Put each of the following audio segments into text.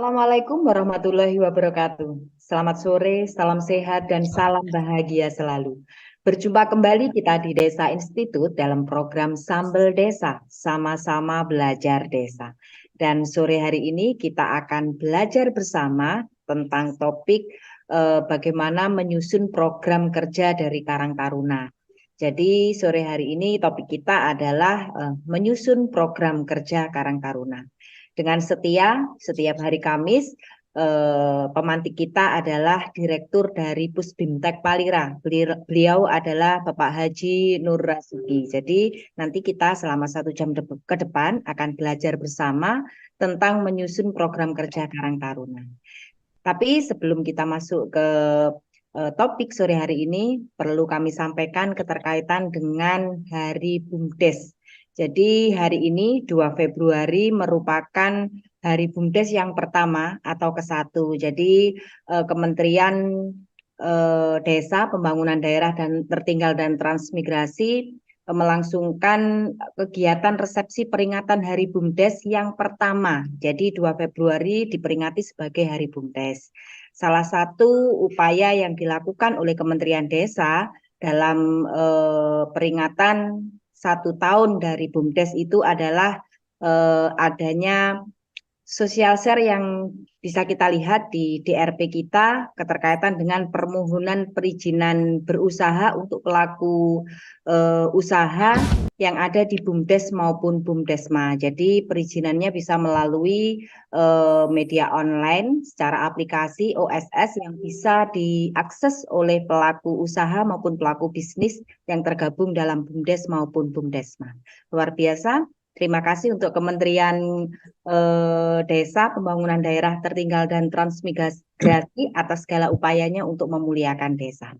Assalamualaikum warahmatullahi wabarakatuh. Selamat sore, salam sehat, dan salam bahagia selalu. Berjumpa kembali kita di Desa Institut dalam program Sambel Desa, sama-sama belajar desa. Dan sore hari ini kita akan belajar bersama tentang topik bagaimana menyusun program kerja dari Karang Taruna. Jadi sore hari ini topik kita adalah menyusun program kerja Karang Taruna. Dengan setia, setiap hari Kamis, pemantik kita adalah Direktur dari Pusbimtek Palira. Beliau adalah Bapak Haji Nur Rasuki. Jadi nanti kita selama 1 jam ke depan akan belajar bersama tentang menyusun program kerja Karang Taruna. Tapi sebelum kita masuk ke topik sore hari ini, perlu kami sampaikan keterkaitan dengan Hari BUMDes. Jadi hari ini 2 Februari merupakan Hari BUMDes yang pertama atau ke-1. Jadi Kementerian Desa, Pembangunan Daerah dan Tertinggal dan Transmigrasi melangsungkan kegiatan resepsi peringatan Hari BUMDes yang pertama. Jadi 2 Februari diperingati sebagai Hari BUMDes. Salah satu upaya yang dilakukan oleh Kementerian Desa dalam peringatan 1 tahun dari BUMDes itu adalah adanya social share yang bisa kita lihat di DRP kita keterkaitan dengan permohonan perizinan berusaha untuk pelaku usaha yang ada di BUMDes maupun BUMDesma. Jadi perizinannya bisa melalui media online secara aplikasi OSS yang bisa diakses oleh pelaku usaha maupun pelaku bisnis yang tergabung dalam BUMDes maupun BUMDesma. Luar biasa. Terima kasih untuk Kementerian Desa, Pembangunan Daerah Tertinggal dan Transmigrasi atas segala upayanya untuk memuliakan desa.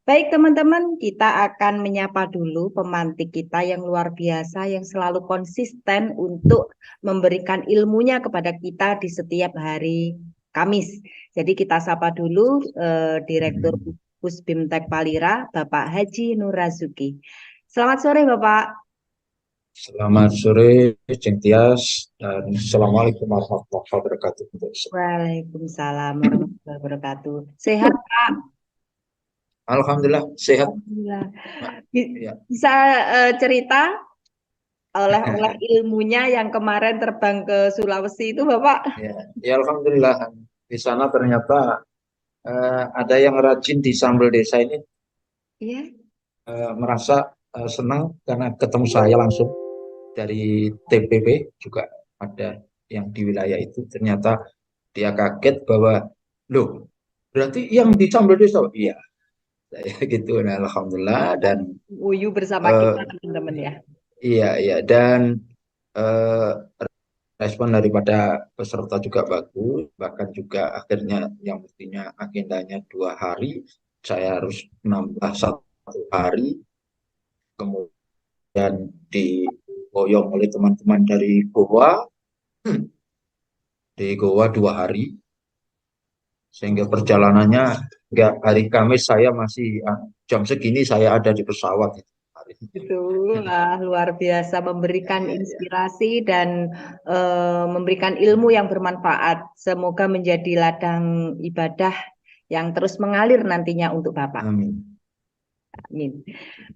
Baik teman-teman, kita akan menyapa dulu pemantik kita yang luar biasa, yang selalu konsisten untuk memberikan ilmunya kepada kita di setiap hari Kamis. Jadi kita sapa dulu Direktur Pusbimtek Palira, Bapak Haji Nur Rasuki. Selamat sore Bapak. Selamat sore, Ceng Tias, dan Assalamualaikum warahmatullahi wabarakatuh. Waalaikumsalam warahmatullahi wabarakatuh. Sehat Pak? Alhamdulillah sehat. Alhamdulillah. Ya. Bisa cerita oleh ilmunya yang kemarin terbang ke Sulawesi itu Bapak? Ya, Alhamdulillah di sana ternyata ada yang rajin di Sambel Desa ini Iya. merasa senang karena ketemu saya langsung dari TPP juga ada yang di wilayah itu. Ternyata dia kaget bahwa loh berarti yang di Sambel Desa, iya saya gitu. Nah, Alhamdulillah dan Uyu bersama kita teman-teman ya. iya dan eh, respon daripada peserta juga bagus, bahkan juga akhirnya yang mestinya agendanya 2 hari, saya harus nambah 1 hari, kemudian diboyong oleh teman-teman dari Goa, di Goa 2 hari, sehingga perjalanannya nggak hari Kamis saya masih jam segini saya ada di pesawat. Betul, luar biasa memberikan inspirasi dan memberikan ilmu yang bermanfaat. Semoga menjadi ladang ibadah yang terus mengalir nantinya untuk Bapak. Amin. Amin.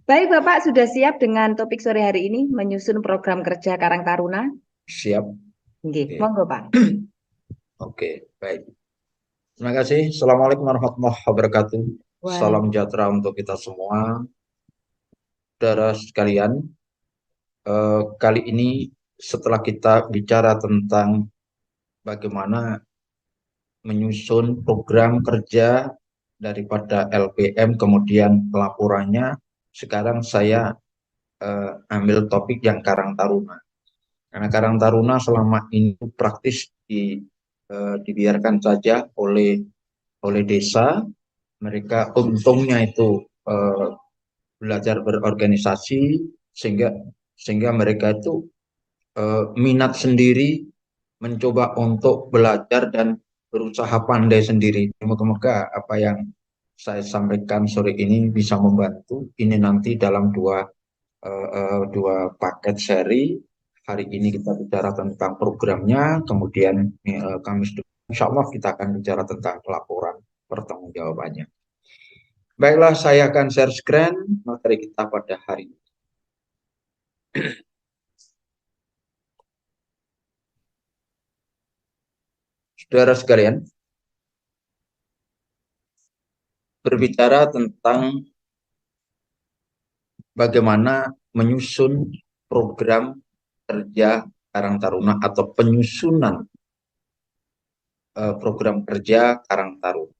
Baik Bapak, sudah siap dengan topik sore hari ini menyusun program kerja Karang Taruna? Siap. Nggih, Oke. monggo Pak. Oke, baik. Terima kasih. Assalamualaikum warahmatullahi wabarakatuh. Wah, Salam sejahtera untuk kita semua. Saudara sekalian, kali ini setelah kita bicara tentang bagaimana menyusun program kerja daripada LPM, kemudian pelaporannya, sekarang saya ambil topik yang Karang Taruna. Karena Karang Taruna selama ini praktis dibiarkan saja oleh desa. Mereka untungnya itu belajar berorganisasi sehingga mereka itu minat sendiri, mencoba untuk belajar dan berusaha pandai sendiri. Semoga apa yang saya sampaikan sore ini bisa membantu. Ini nanti dalam dua paket seri. Hari ini kita bicara tentang programnya, kemudian Kamis insya Allah kita akan bicara tentang laporan pertanggungjawabannya. Baiklah, saya akan share screen materi kita pada hari ini. Saudara sekalian, berbicara tentang bagaimana menyusun program kerja Karang Taruna atau penyusunan program kerja Karang Taruna.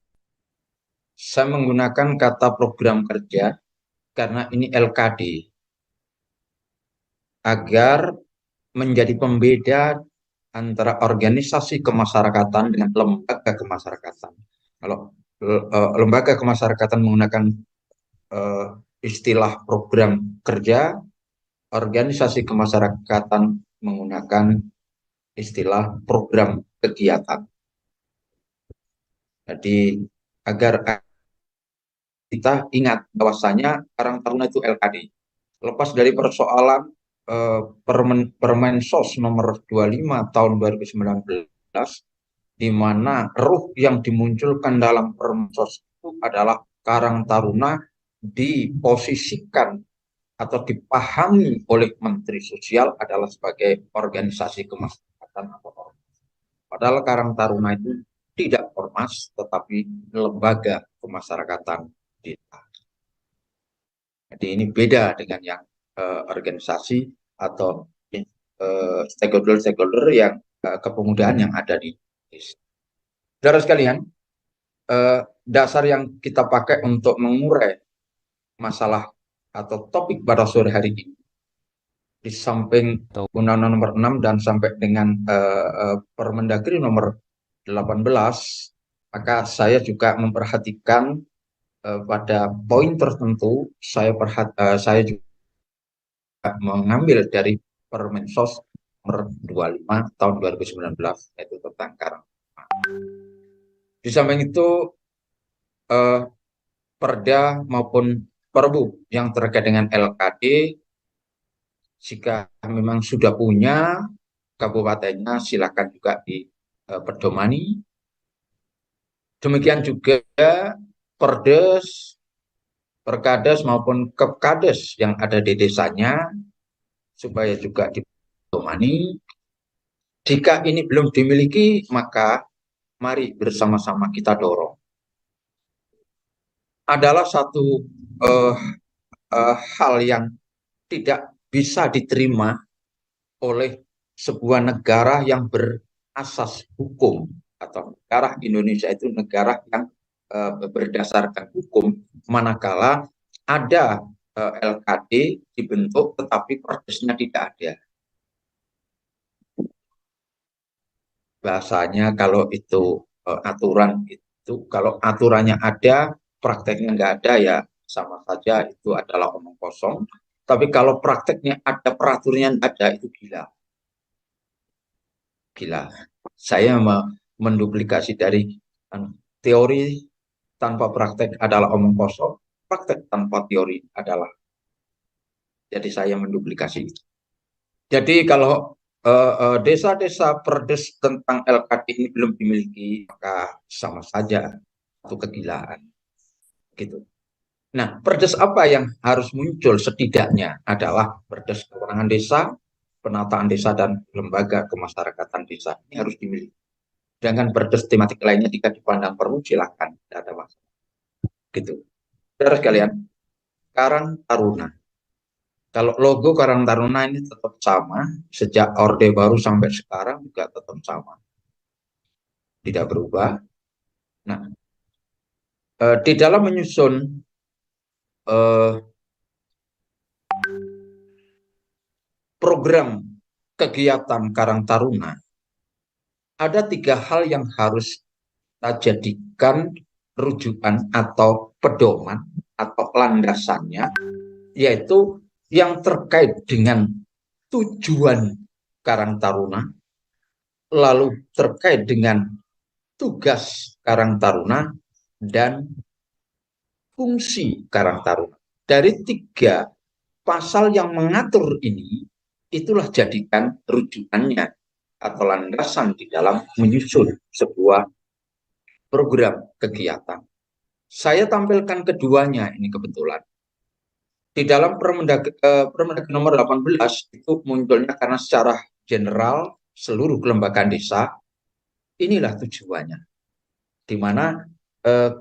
Saya menggunakan kata program kerja karena ini LKD agar menjadi pembeda antara organisasi kemasyarakatan dengan lembaga kemasyarakatan. Kalau lembaga kemasyarakatan menggunakan istilah program kerja, organisasi kemasyarakatan menggunakan istilah program kegiatan. Jadi agar kita ingat bahwasanya Karang Taruna itu LKD. Lepas dari persoalan Permensos nomor 25 tahun 2019, di mana ruh yang dimunculkan dalam Permensos itu adalah Karang Taruna diposisikan atau dipahami oleh Menteri Sosial adalah sebagai organisasi kemasyarakatan atau ormas. Padahal Karang Taruna itu tidak ormas, tetapi lembaga kemasyarakatan desa. Jadi ini beda dengan yang organisasi atau stakeholder-stakeholder yang kepemudaan yang ada di desa. Saudara sekalian, dasar yang kita pakai untuk mengurai masalah atau topik pada sore hari ini, di samping Undang-Undang nomor 6 dan sampai dengan Permendagri nomor 18, maka saya juga memperhatikan pada poin tertentu, saya juga mengambil dari Permensos nomor 25 tahun 2019, yaitu tentang Karang. Di samping itu, Perda maupun Perbu yang terkait dengan LKD, jika memang sudah punya kabupatennya, silakan juga dipedomani. Demikian juga Perdes, Perkades maupun Kepkades yang ada di desanya, supaya juga dipedomani. Jika ini belum dimiliki, maka mari bersama-sama kita dorong. Adalah satu hal yang tidak bisa diterima oleh sebuah negara yang berasas hukum, atau negara Indonesia itu negara yang berdasarkan hukum, manakala ada LKD dibentuk tetapi perdesnya tidak ada. Bahasanya kalau itu aturan itu, kalau aturannya ada, prakteknya nggak ada, ya sama saja itu adalah omong kosong. Tapi kalau prakteknya ada, peraturannya ada, itu gila. Gila. Saya menduplikasi dari teori tanpa praktek adalah omong kosong, praktek tanpa teori adalah. Jadi saya menduplikasi itu. Jadi kalau desa-desa perdes tentang LKD ini belum dimiliki, maka sama saja itu kegilaan. Gitu. Nah, perdes apa yang harus muncul setidaknya adalah perdes kewenangan desa, penataan desa, dan lembaga kemasyarakatan desa. Ini harus dimiliki. Dengan perdes tematik lainnya jika dipandang perlu, silakan, tidak ada masalah. Gitu. Saudara sekalian, Karang Taruna. Kalau logo Karang Taruna ini tetap sama, sejak Orde Baru sampai sekarang juga tetap sama. Tidak berubah. Nah, di dalam menyusun program kegiatan Karang Taruna, ada 3 hal yang harus kita jadikan rujukan atau pedoman atau landasannya, yaitu yang terkait dengan tujuan Karang Taruna, lalu terkait dengan tugas Karang Taruna, dan fungsi Karang Taruna. Dari 3 pasal yang mengatur ini, itulah jadikan rujukannya atau landasan di dalam menyusun sebuah program kegiatan. Saya tampilkan keduanya ini kebetulan. Di dalam Permendagri nomor 18 itu munculnya karena secara general seluruh kelembagaan desa inilah tujuannya, di mana eh,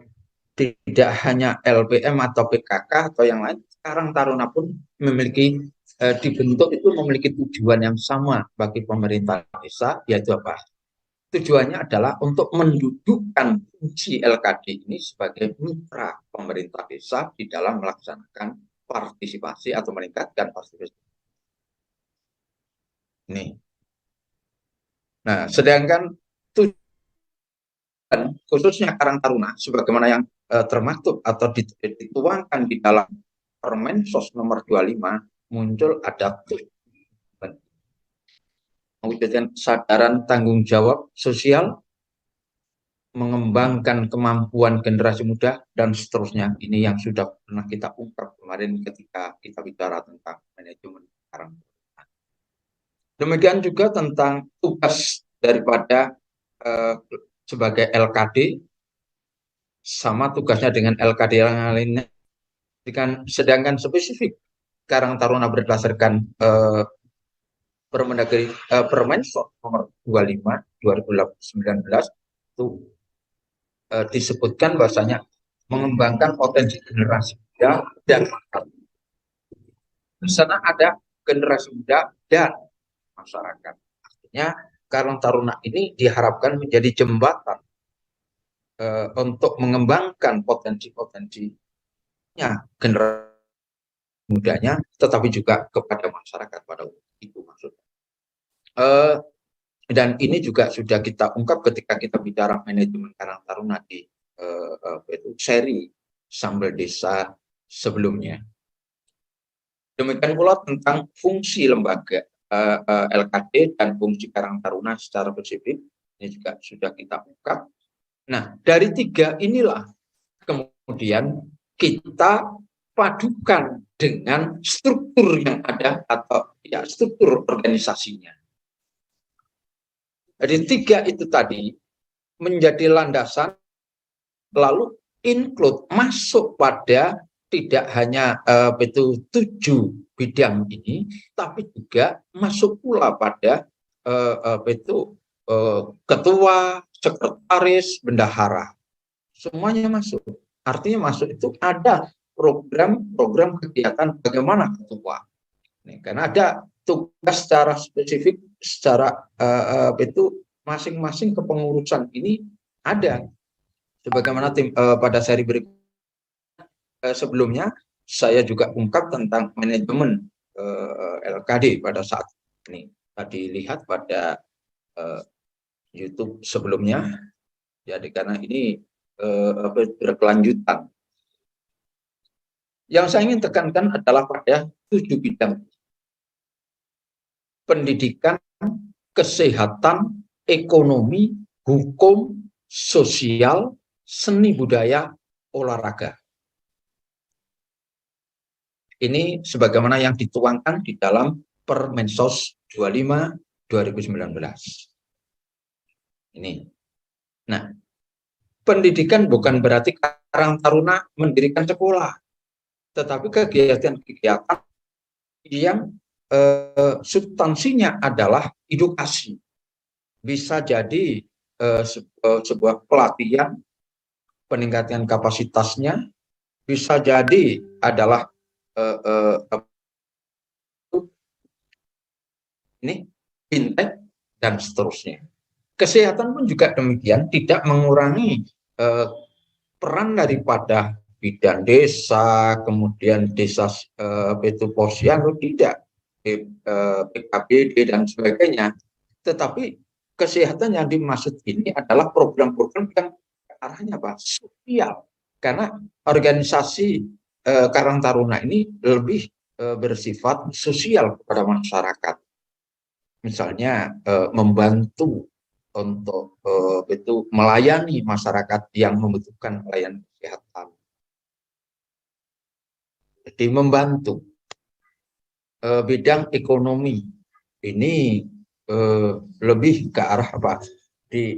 tidak hanya LPM atau PKK atau yang lain, Karang Taruna pun memiliki dibentuk itu memiliki tujuan yang sama bagi pemerintah desa, yaitu apa? Tujuannya adalah untuk mendudukkan fungsi LKD ini sebagai mitra pemerintah desa di dalam melaksanakan partisipasi atau meningkatkan partisipasi. Nih. Nah, sedangkan tujuan khususnya Karang Taruna sebagaimana yang termaktub atau dituangkan di dalam Permensos nomor 25 muncul ada tujuan mewujudkan kesadaran tanggung jawab sosial, mengembangkan kemampuan generasi muda, dan seterusnya. Ini yang sudah pernah kita ungkap kemarin ketika kita bicara tentang manajemen Karang. Demikian juga tentang tugas daripada sebagai LKD, sama tugasnya dengan LKD yang lainnya. Sedangkan spesifik Karang Taruna berdasarkan Permensos nomor 25 2019 itu disebutkan bahwasanya mengembangkan potensi generasi muda dan masyarakat. Di sana ada generasi muda dan masyarakat. Artinya Karang Taruna ini diharapkan menjadi jembatan untuk mengembangkan potensi-potensinya generasi mudanya, tetapi juga kepada masyarakat pada itu maksudnya. Dan ini juga sudah kita ungkap ketika kita bicara manajemen Karang Taruna di seri Sambal Desa sebelumnya. Demikian pula tentang fungsi lembaga LKD dan fungsi Karang Taruna secara spesifik, ini juga sudah kita ungkap. Nah, dari tiga inilah kemudian kita padukan dengan struktur yang ada atau ya struktur organisasinya. Jadi tiga itu tadi menjadi landasan, lalu include masuk pada tidak hanya itu 7 bidang ini, tapi juga masuk pula pada itu ketua, sekretaris, bendahara, semuanya masuk. Artinya masuk itu ada program kegiatan bagaimana ketua. Nih, karena ada tugas secara spesifik, secara itu masing-masing kepengurusan ini ada. Sebagaimana pada seri berikut sebelumnya saya juga ungkap tentang manajemen LKD pada saat ini. Tadi lihat pada YouTube sebelumnya. Jadi karena ini berkelanjutan. Yang saya ingin tekankan adalah pada 7 bidang. Pendidikan, kesehatan, ekonomi, hukum, sosial, seni budaya, olahraga. Ini sebagaimana yang dituangkan di dalam Permensos 25 2019. Ini. Nah, pendidikan bukan berarti Karang Taruna mendirikan sekolah, tetapi kegiatan-kegiatan yang substansinya adalah edukasi. Bisa jadi sebuah pelatihan, peningkatan kapasitasnya, bisa jadi adalah ini fintech dan seterusnya. Kesehatan pun juga demikian, tidak mengurangi peran daripada bidan desa, kemudian desa posyandu, tidak, PKBD dan sebagainya. Tetapi kesehatan yang dimaksud ini adalah program-program yang arahnya apa? Sosial. Karena organisasi Karang Taruna ini lebih bersifat sosial kepada masyarakat. Misalnya membantu untuk itu melayani masyarakat yang membutuhkan pelayanan kesehatan. Jadi membantu bidang ekonomi ini lebih ke arah apa?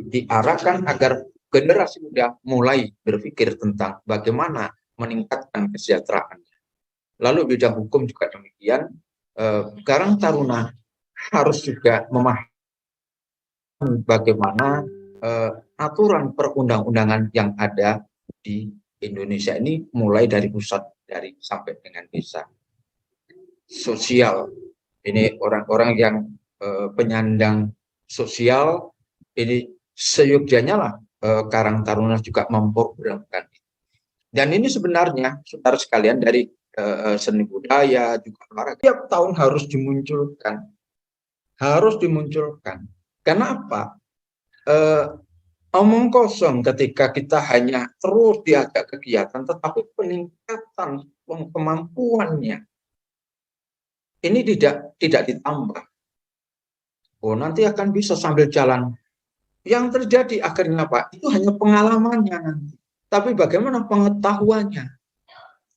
Diarahkan agar generasi muda mulai berpikir tentang bagaimana meningkatkan kesejahteraan. Lalu bidang hukum juga demikian. Karang Taruna harus juga memahami bagaimana aturan perundang-undangan yang ada di Indonesia ini, mulai dari pusat sampai dengan desa. Sosial, ini orang-orang yang penyandang sosial, ini seyogyanya lah Karang Taruna juga memprogramkan. Dan ini sebenarnya, saudara sekalian, dari seni budaya juga olahraga tiap tahun harus dimunculkan. Karena apa? Omong kosong ketika kita hanya terus diajak kegiatan, tetapi peningkatan kemampuannya ini tidak ditambah. Oh, nanti akan bisa sambil jalan. Yang terjadi akhirnya apa? Itu hanya pengalamannya nanti. Tapi bagaimana pengetahuannya?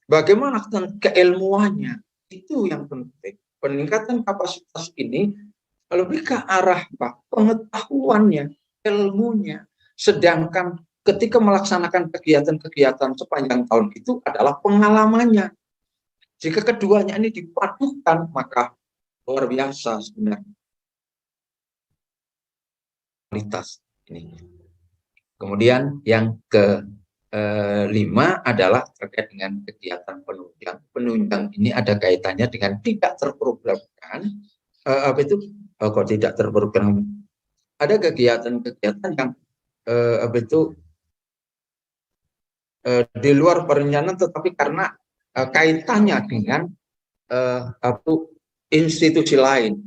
Bagaimana keilmuannya? Itu yang penting. Peningkatan kapasitas ini lebih ke arah apa? Pengetahuannya, ilmunya. Sedangkan ketika melaksanakan kegiatan-kegiatan sepanjang tahun itu adalah pengalamannya. Jika keduanya ini dipadukan, maka luar biasa sebenarnya kualitas ini. Kemudian yang kelima adalah terkait dengan kegiatan penunjang. Penunjang ini ada kaitannya dengan tidak terprogramkan. Apa itu? Kok tidak terprogram? Ada kegiatan-kegiatan yang apa itu di luar perencanaan, tetapi karena kaitannya dengan institusi lain.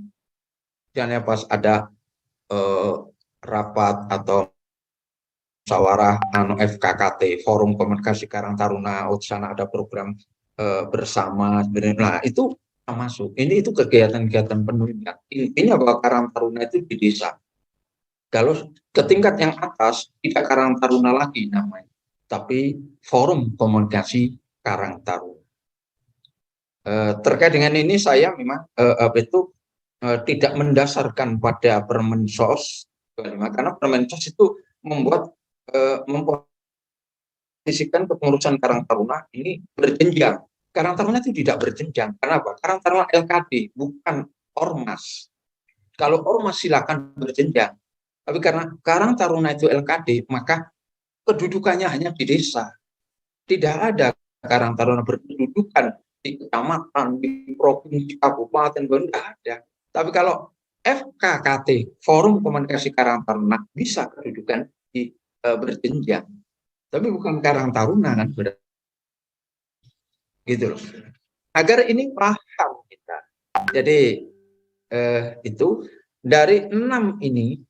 Misalnya pas ada rapat atau musyawarah FKKT, Forum Komunikasi Karang Taruna, di sana ada program bersama. Nah, itu masuk. Itu kegiatan-kegiatan penunjang. Intinya bahwa Karang Taruna itu di desa. Kalau ke tingkat yang atas, tidak Karang Taruna lagi namanya, tapi Forum Komunikasi Karang Taruna. Terkait dengan ini saya memang tidak mendasarkan pada Permensos 25, karena Permensos itu memposisikan kepengurusan Karang Taruna ini berjenjang. Karang Taruna itu tidak berjenjang. Kenapa? Karang Taruna LKD, bukan ormas. Kalau ormas silakan berjenjang. Tapi karena Karang Taruna itu LKD, maka kedudukannya hanya di desa. Tidak ada Karang Taruna berkedudukan di kecamatan, di provinsi, kabupaten, tidak ada. Tapi kalau FKKT, Forum Komunikasi Karang Taruna, bisa kedudukan di berjenjang. Tapi bukan Karang Taruna kan, gitu loh. Agar ini paham kita. Jadi itu dari 6 ini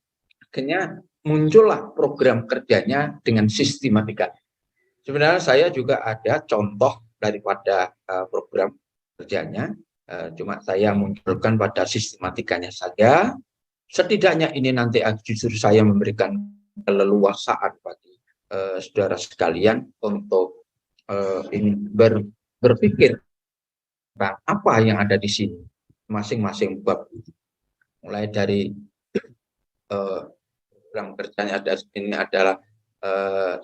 akhirnya muncullah program kerjanya dengan sistematika. Sebenarnya saya juga ada contoh daripada program kerjanya, cuma saya munculkan pada sistematikanya saja. Setidaknya ini nanti justru saya memberikan keleluasaan bagi saudara sekalian untuk ini berpikir tentang apa yang ada di sini, masing-masing bab. Mulai dari program kerjanya ini adalah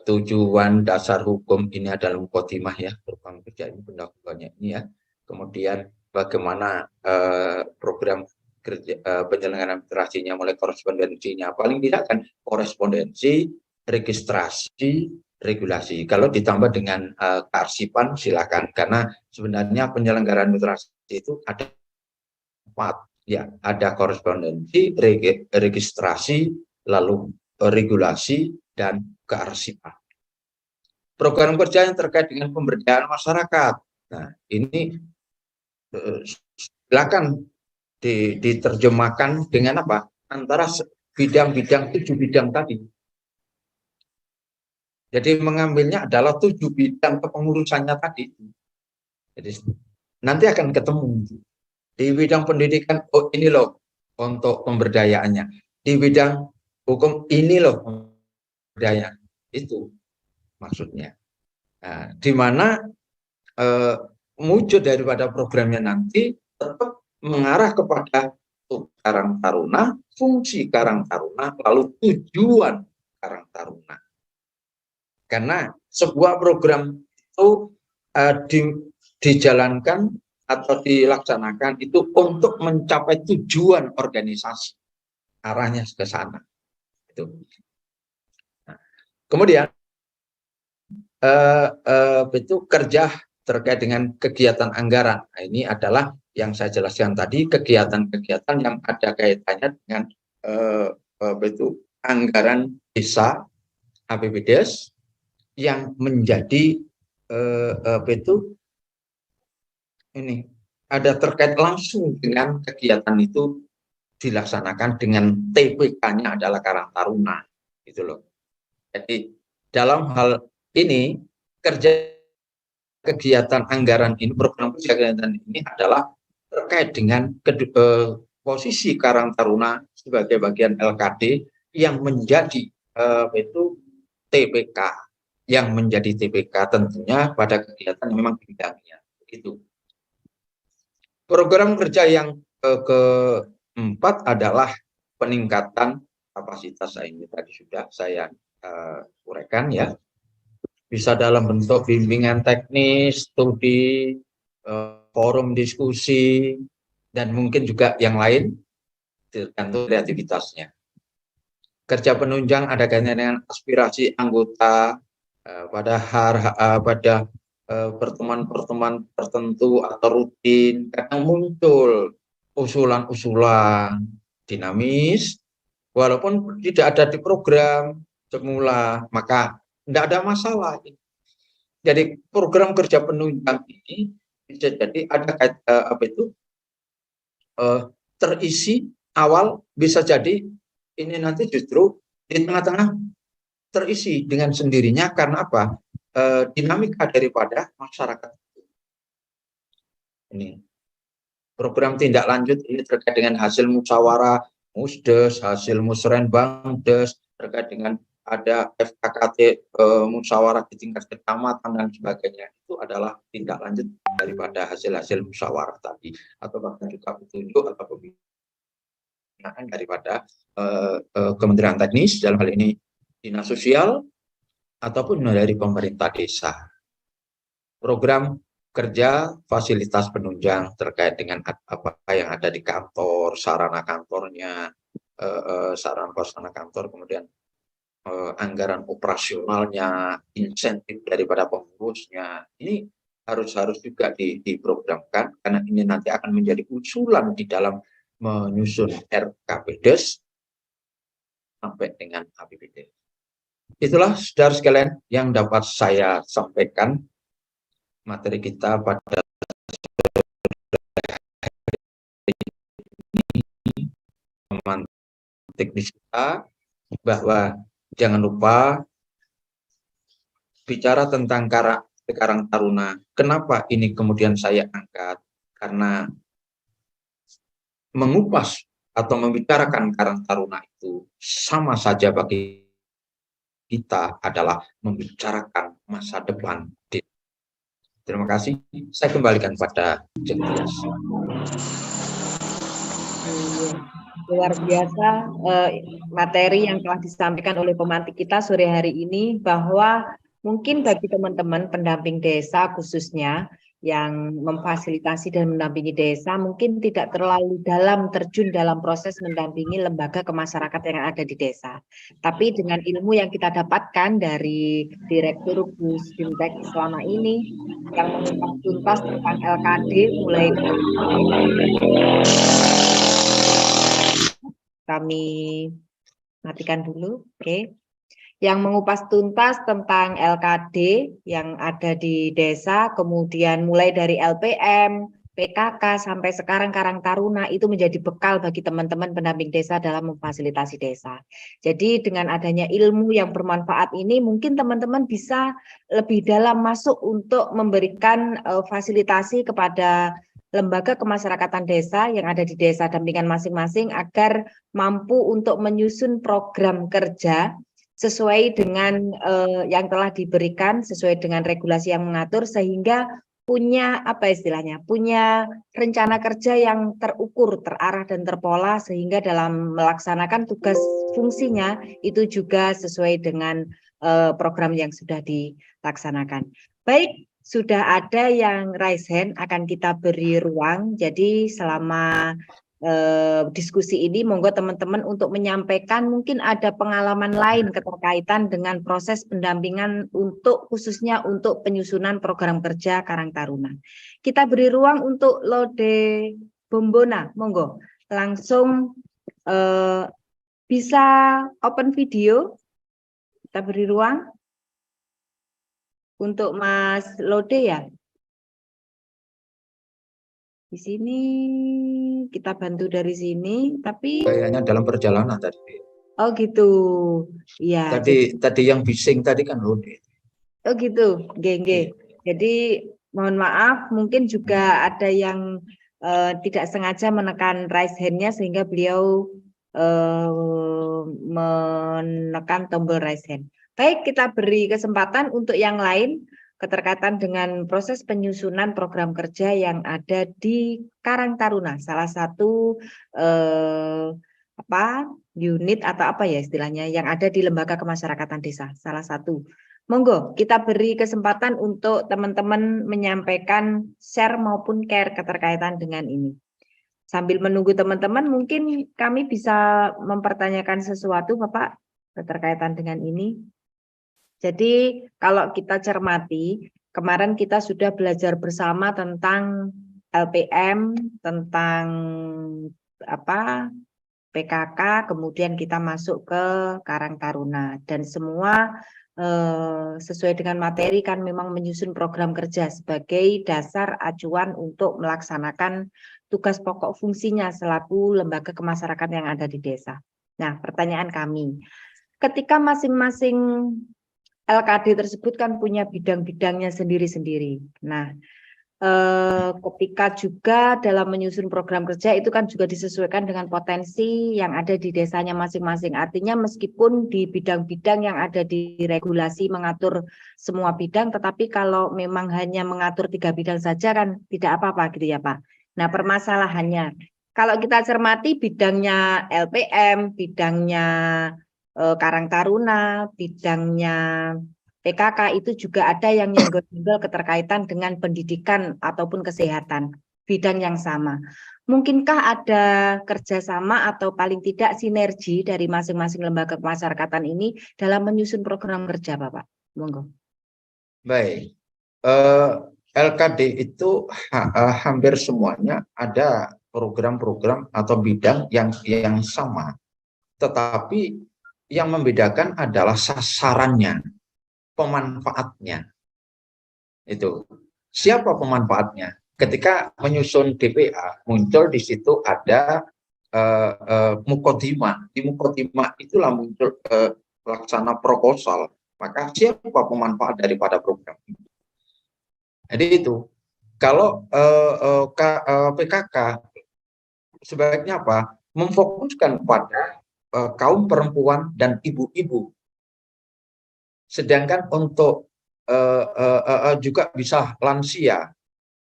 tujuan dasar hukum, ini adalah mukhotimah ya, program kerja ini pendahuluannya ini ya. Kemudian bagaimana program kerja penyelenggaraan administrasinya, mulai korespondensinya, paling tidak kan korespondensi, registrasi, regulasi. Kalau ditambah dengan kearsipan silakan, karena sebenarnya penyelenggaraan administrasi itu ada 4 ya, ada korespondensi, registrasi, lalu regulasi, dan kearsipan. Program kerja yang terkait dengan pemberdayaan masyarakat. Nah, ini silakan diterjemahkan dengan apa? Antara bidang-bidang 7 bidang tadi. Jadi mengambilnya adalah 7 bidang kepengurusannya tadi. Jadi nanti akan ketemu di bidang pendidikan. Oh, ini loh untuk pemberdayaannya. Di bidang hukum ini loh pemberdayaan. Itu maksudnya. Nah, di mana wujud daripada programnya nanti tetap mengarah kepada bentuk Karang Taruna, fungsi Karang Taruna, lalu tujuan Karang Taruna. Karena sebuah program itu dijalankan atau dilaksanakan itu untuk mencapai tujuan organisasi, arahnya ke sana. Nah, kemudian itu kerja terkait dengan kegiatan anggaran. Nah, ini adalah yang saya jelaskan tadi, kegiatan-kegiatan yang ada kaitannya dengan itu anggaran desa APBDes yang menjadi itu ini ada terkait langsung dengan kegiatan itu dilaksanakan dengan TPK-nya adalah Karang Taruna, gitu loh. Jadi dalam hal ini kerja kegiatan anggaran ini, program kegiatan ini adalah terkait dengan posisi Karang Taruna sebagai bagian LKD yang menjadi itu TPK, yang menjadi TPK tentunya pada kegiatan memang di bidangnya. Begitu. Program kerja yang keempat adalah peningkatan kapasitas. Ini tadi sudah saya uraikan ya. Bisa dalam bentuk bimbingan teknis, studi, forum diskusi, dan mungkin juga yang lain, tergantung kreativitasnya. Kerja penunjang ada kaitannya dengan aspirasi anggota pada pertemuan-pertemuan tertentu atau rutin, kadang muncul usulan-usulan dinamis, walaupun tidak ada di program semula, maka tidak ada masalah. Jadi program kerja penunjang ini bisa jadi ada terisi awal, bisa jadi ini nanti justru di tengah-tengah terisi dengan sendirinya karena apa? Dinamika daripada masyarakat. Ini program tindak lanjut ini terkait dengan hasil musyawarah Musdes, hasil musrenbangdes, terkait dengan ada FKKT musyawarah di tingkat kecamatan dan sebagainya. Itu adalah tindak lanjut daripada hasil-hasil musyawarah tadi, atau bahkan juga petunjuk atau pembinaan daripada Kementerian Teknis, dalam hal ini Dinas Sosial, ataupun dari pemerintah desa. Program kerja fasilitas penunjang terkait dengan apa yang ada di kantor, sarana kantornya, sarana pelaksana kantor, kemudian anggaran operasionalnya, insentif daripada pengurusnya. Ini harus juga diprogramkan, karena ini nanti akan menjadi usulan di dalam menyusun RKPDes sampai dengan APBD. Itulah saudara sekalian yang dapat saya sampaikan materi kita pada teman teknis kita, bahwa jangan lupa bicara tentang Karang Taruna. Kenapa ini kemudian saya angkat? Karena mengupas atau membicarakan Karang Taruna itu sama saja bagi kita adalah membicarakan masa depan. Terima kasih. Saya kembalikan pada Jentias. Luar biasa materi yang telah disampaikan oleh pemantik kita sore hari ini, bahwa mungkin bagi teman-teman pendamping desa khususnya yang memfasilitasi dan mendampingi desa mungkin tidak terlalu terjun dalam proses mendampingi lembaga kemasyarakatan yang ada di desa. Tapi dengan ilmu yang kita dapatkan dari Direktur Gus Bimtek selama ini yang mengupas tuntas tentang LKD, mulai dari kami matikan dulu, oke. Yang mengupas tuntas tentang LKD yang ada di desa, kemudian mulai dari LPM, PKK, sampai sekarang Karang Taruna, itu menjadi bekal bagi teman-teman pendamping desa dalam memfasilitasi desa. Jadi dengan adanya ilmu yang bermanfaat ini, mungkin teman-teman bisa lebih dalam masuk untuk memberikan fasilitasi kepada lembaga kemasyarakatan desa yang ada di desa dampingan masing-masing agar mampu untuk menyusun program kerja sesuai dengan yang telah diberikan, sesuai dengan regulasi yang mengatur, sehingga punya apa istilahnya, punya rencana kerja yang terukur, terarah dan terpola sehingga dalam melaksanakan tugas fungsinya itu juga sesuai dengan program yang sudah dilaksanakan. Baik, sudah ada yang raise hand, akan kita beri ruang. Jadi selama diskusi ini monggo teman-teman untuk menyampaikan mungkin ada pengalaman lain keterkaitan dengan proses pendampingan untuk khususnya untuk penyusunan program kerja Karang Taruna. Kita beri ruang untuk Lode Bombona, monggo langsung bisa open video. Kita beri ruang untuk Mas Lode ya. Di sini kita bantu dari sini, tapi kayaknya dalam perjalanan tadi. oh gitu, ya. Tadi yang bising tadi kan Lode. Oh gitu, geng. Jadi mohon maaf, mungkin juga ada yang tidak sengaja menekan raise hand-nya sehingga beliau menekan tombol raise hand. Baik, kita beri kesempatan untuk yang lain keterkaitan dengan proses penyusunan program kerja yang ada di Karang Taruna, salah satu unit atau apa ya istilahnya yang ada di Lembaga Kemasyarakatan Desa, salah satu. Monggo, kita beri kesempatan untuk teman-teman menyampaikan share maupun care keterkaitan dengan ini. Sambil menunggu teman-teman, mungkin kami bisa mempertanyakan sesuatu, Bapak, keterkaitan dengan ini. Jadi kalau kita cermati, kemarin kita sudah belajar bersama tentang LPM, tentang PKK, kemudian kita masuk ke Karang Taruna, dan semua sesuai dengan materi kan memang menyusun program kerja sebagai dasar acuan untuk melaksanakan tugas pokok fungsinya selaku lembaga kemasyarakatan yang ada di desa. Nah, pertanyaan kami, ketika masing-masing LKD tersebut kan punya bidang-bidangnya sendiri-sendiri. Nah, ketika juga dalam menyusun program kerja itu kan juga disesuaikan dengan potensi yang ada di desanya masing-masing. Artinya meskipun di bidang-bidang yang ada di regulasi mengatur semua bidang, tetapi kalau memang hanya mengatur 3 bidang saja kan tidak apa-apa gitu ya Pak. Nah, permasalahannya kalau kita cermati bidangnya LPM, bidangnya Karang Taruna, bidangnya PKK itu juga ada yang nyenggol-nyenggol keterkaitan dengan pendidikan ataupun kesehatan, bidang yang sama. Mungkinkah ada kerjasama atau paling tidak sinergi dari masing-masing lembaga kemasyarakatan ini dalam menyusun program kerja, Bapak? Monggo. Baik, LKD itu hampir semuanya ada program-program atau bidang yang sama, tetapi yang membedakan adalah sasarannya, pemanfaatnya. Itu siapa pemanfaatnya? Ketika menyusun DPA muncul di situ ada mukodimah. Di mukodimah itulah muncul pelaksana proposal. Maka siapa pemanfaat daripada program ini? Jadi itu kalau PKK sebaiknya apa? Memfokuskan pada kaum perempuan dan ibu-ibu. Sedangkan untuk juga bisa lansia,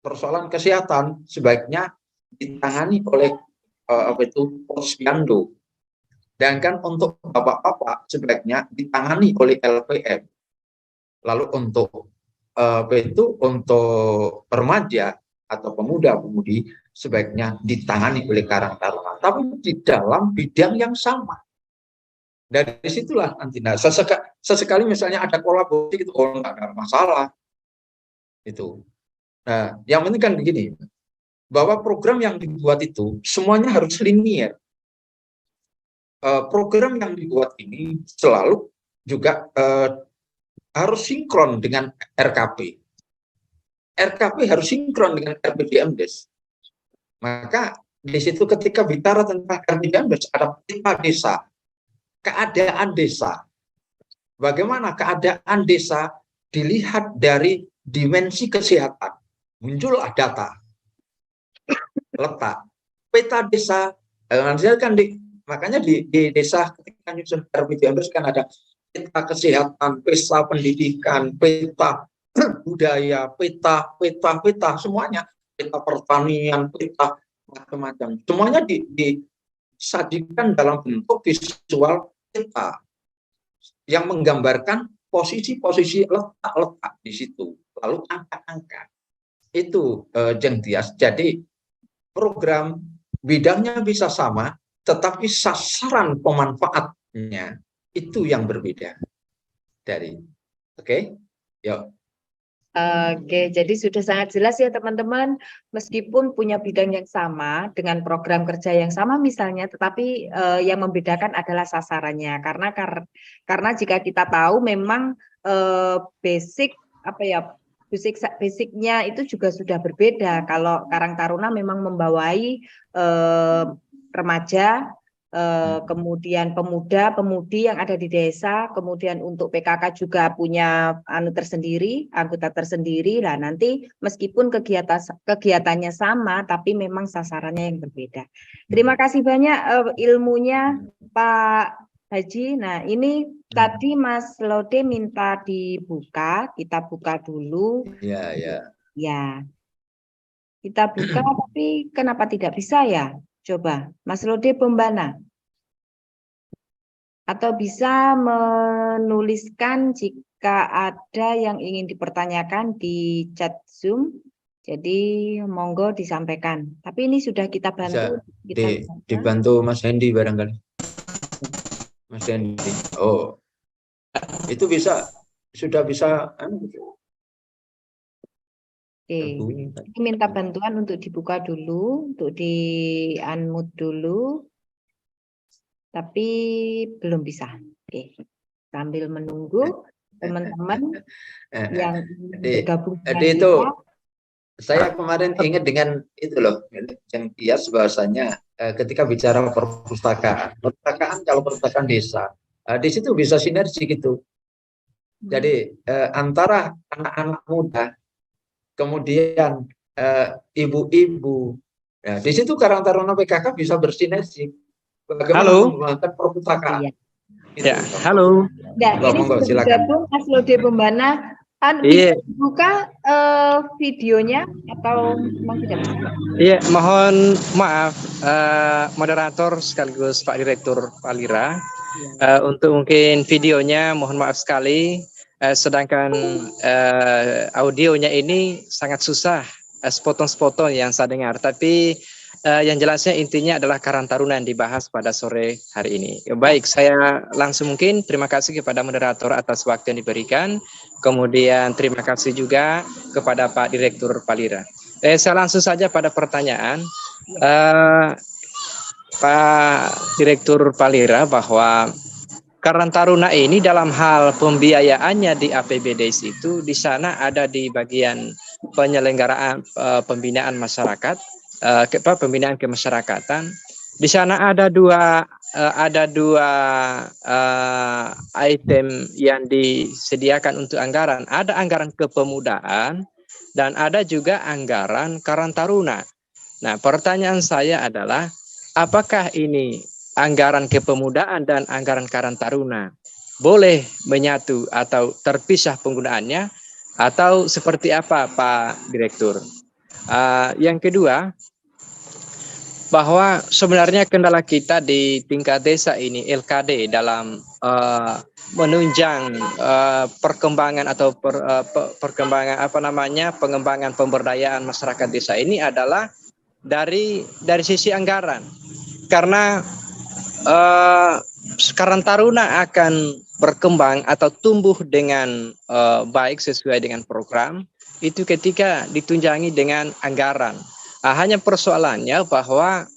persoalan kesehatan sebaiknya ditangani oleh posyandu. Sedangkan untuk bapak-bapak sebaiknya ditangani oleh LPM. Lalu untuk untuk remaja atau pemuda-pemudi sebaiknya ditangani oleh Karang Taruna, tapi di dalam bidang yang sama. Dari situlah nanti sesekali misalnya ada kolaborasi gitu, oh enggak ada masalah itu. Nah, yang penting kan begini, bahwa program yang dibuat itu semuanya harus linear. Program yang dibuat ini selalu juga harus sinkron dengan RKP. RKP harus sinkron dengan RPJMDes. Maka di situ ketika bicara tentang RPJMDes ada peta desa, keadaan desa. Bagaimana keadaan desa dilihat dari dimensi kesehatan. Muncullah data. Letak. Peta desa, kan makanya di desa ketika nyusun RPJMDes kan ada peta kesehatan, peta pendidikan, peta budaya, peta semuanya, peta pertanian, peta macam-macam, semuanya disajikan dalam bentuk visual peta yang menggambarkan posisi-posisi letak-letak di situ, lalu angka-angka. Itu Jeng Tias. Jadi program bidangnya bisa sama, tetapi sasaran pemanfaatnya itu yang berbeda dari. Oke, yuk. Oke, jadi sudah sangat jelas ya teman-teman, meskipun punya bidang yang sama dengan program kerja yang sama misalnya, tetapi yang membedakan adalah sasarannya. Karena jika kita tahu memang basic apa ya, basicnya itu juga sudah berbeda. Kalau Karang Taruna memang membawai remaja, kemudian pemuda, pemudi yang ada di desa, kemudian untuk PKK juga punya anggota tersendiri. Nah, nanti meskipun kegiatannya sama, tapi memang sasarannya yang berbeda. Terima kasih banyak ilmunya Pak Haji. Nah, ini tadi Mas Lode minta dibuka, kita buka dulu. Ya, ya. Ya, kita buka, tapi kenapa tidak bisa ya? Coba, Mas Lode Pembana. Atau bisa menuliskan jika ada yang ingin dipertanyakan di chat Zoom. Jadi monggo disampaikan. Tapi ini sudah kita bantu. Bisa dibantu Mas Hendy barangkali. Mas Hendy. Oh, itu bisa, sudah bisa. Oke, ini minta bantuan untuk dibuka dulu, untuk di-unmute dulu. Tapi belum bisa. Oke, sambil menunggu teman-teman yang bergabung. Jadi itu saya kemarin ingat dengan itu loh, yang Tias bahasanya ketika bicara perpustakaan kalau perpustakaan desa, di situ bisa sinergi gitu. Jadi antara anak-anak muda, kemudian ibu-ibu, nah, di situ Karang Taruna PKK bisa bersinergi. Bagaimana mengembangkan perpustakaan? Iya. Ya, halo. Nah, ini sudah bergabung Mas Lode Pembana. Bisa buka videonya atau memang tidak bisa? Iya, mohon maaf moderator sekaligus Pak Direktur Palira. Untuk mungkin videonya mohon maaf sekali. Sedangkan audionya ini sangat susah, sepotong-sepotong yang saya dengar. Tapi yang jelasnya intinya adalah Karang Taruna yang dibahas pada sore hari ini. Baik, saya langsung mungkin terima kasih kepada moderator atas waktu yang diberikan. Kemudian terima kasih juga kepada Pak Direktur Palira. Saya langsung saja pada pertanyaan Pak Direktur Palira, bahwa Karang Taruna ini dalam hal pembiayaannya di APBD itu di sana ada di bagian penyelenggaraan pembinaan masyarakat, pembinaan kemasyarakatan. Di sana ada dua item yang disediakan untuk anggaran. Ada anggaran kepemudaan dan ada juga anggaran Karang Taruna. Nah, pertanyaan saya adalah, apakah ini anggaran kepemudaan dan anggaran Karang Taruna boleh menyatu atau terpisah penggunaannya, atau seperti apa Pak Direktur? Yang kedua, bahwa sebenarnya kendala kita di tingkat desa ini LKD dalam menunjang perkembangan atau pengembangan pemberdayaan masyarakat desa ini adalah dari sisi anggaran. Karena Karang Taruna akan berkembang atau tumbuh dengan baik sesuai dengan program itu ketika ditunjangi dengan anggaran. Hanya persoalannya bahwa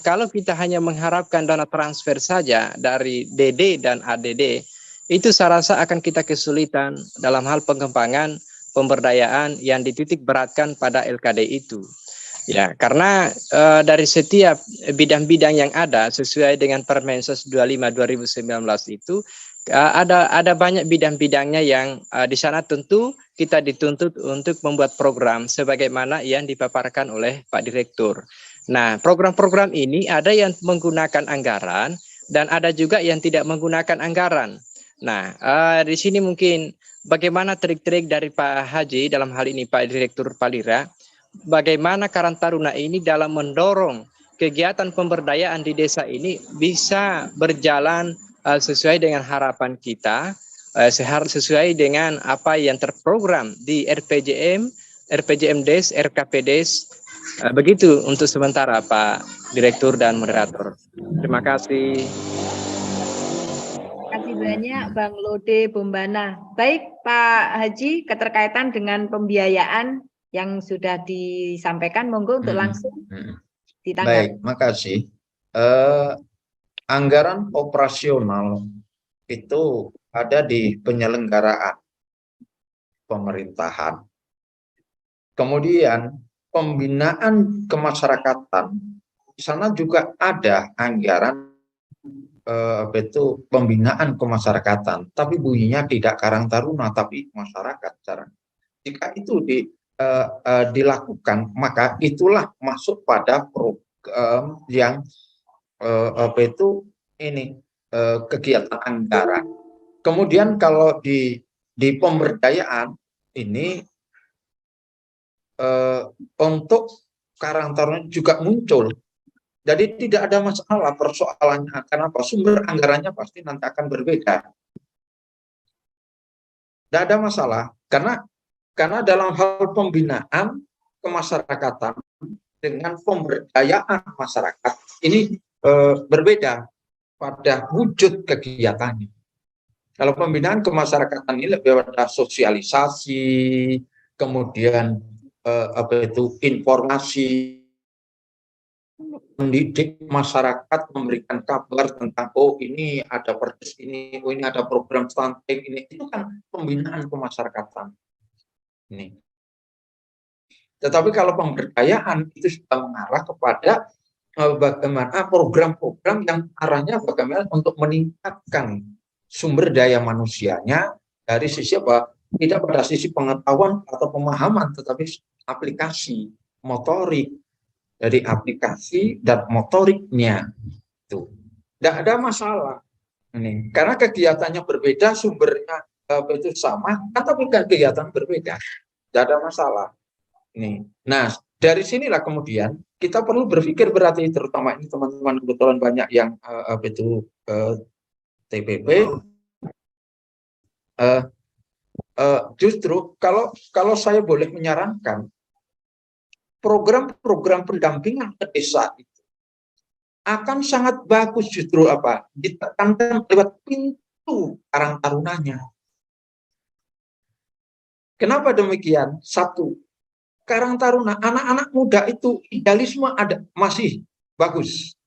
kalau kita hanya mengharapkan dana transfer saja dari DD dan ADD, itu saya rasa akan kita kesulitan dalam hal pengembangan pemberdayaan yang dititik beratkan pada LKD itu. Ya, karena dari setiap bidang-bidang yang ada sesuai dengan Permensos 25 2019 itu ada banyak bidang-bidangnya yang di sana tentu kita dituntut untuk membuat program sebagaimana yang dipaparkan oleh Pak Direktur. Nah, program-program ini ada yang menggunakan anggaran dan ada juga yang tidak menggunakan anggaran. Nah, di sini mungkin bagaimana trik-trik dari Pak Haji dalam hal ini Pak Direktur Palira, bagaimana Karang Taruna ini dalam mendorong kegiatan pemberdayaan di desa ini bisa berjalan sesuai dengan harapan kita, sesuai dengan apa yang terprogram di RPJM, RPJMDes, RKPDes. Begitu untuk sementara Pak Direktur dan Moderator. Terima kasih. Terima kasih banyak Bang Lode Bombana. Baik Pak Haji, keterkaitan dengan pembiayaan yang sudah disampaikan, monggo untuk langsung ditanggapi. Baik, makasih. Anggaran operasional itu ada di penyelenggaraan pemerintahan. Kemudian pembinaan kemasyarakatan, di sana juga ada anggaran pembinaan kemasyarakatan, tapi bunyinya tidak Karang Taruna, tapi masyarakat. Jika itu dilakukan, maka itulah masuk pada program yang kegiatan anggaran. Kemudian kalau di pemberdayaan ini untuk Karang Taruna juga muncul. Jadi tidak ada masalah persoalannya. Kenapa? Sumber anggarannya pasti nanti akan berbeda. Tidak ada masalah. Karena dalam hal pembinaan kemasyarakatan dengan pemberdayaan masyarakat ini berbeda pada wujud kegiatannya. Kalau pembinaan kemasyarakatan ini lebih pada sosialisasi, kemudian informasi, mendidik masyarakat, memberikan kabar tentang ini ada perdes ini, ini ada program stunting ini, itu kan pembinaan kemasyarakatan. Ini. Tetapi kalau pemberdayaan itu sudah mengarah kepada bagaimana program-program yang arahnya bagaimana untuk meningkatkan sumber daya manusianya dari sisi apa? Tidak pada sisi pengetahuan atau pemahaman, tetapi aplikasi, motorik. Dari aplikasi dan motoriknya itu tidak ada masalah ini karena kegiatannya berbeda, sumbernya itu sama, tapi kegiatan berbeda, tidak ada masalah ini. Nah, dari sinilah kemudian kita perlu berpikir, berarti terutama ini teman-teman kebetulan banyak yang TPP, justru kalau saya boleh menyarankan, program-program pendampingan ke desa itu akan sangat bagus justru ditekankan lewat pintu Karang Tarunanya. Kenapa demikian? Satu, Karang Taruna, anak-anak muda itu idealisme ada masih bagus.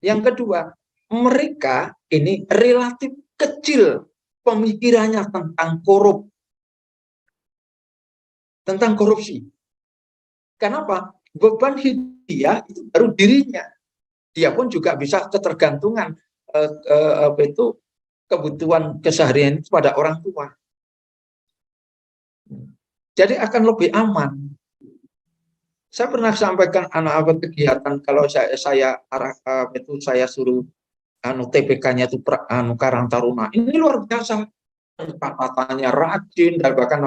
Yang kedua, mereka ini relatif kecil pemikirannya tentang korupsi. Kenapa? Beban hidup dia itu baru dirinya. Dia pun juga bisa ketergantungan kebutuhan keseharian itu pada orang tua. Jadi akan lebih aman. Saya pernah sampaikan anak kegiatan kalau saya suruh TPK-nya itu Karang Taruna. Ini luar biasa. Katanya rajin dan bahkan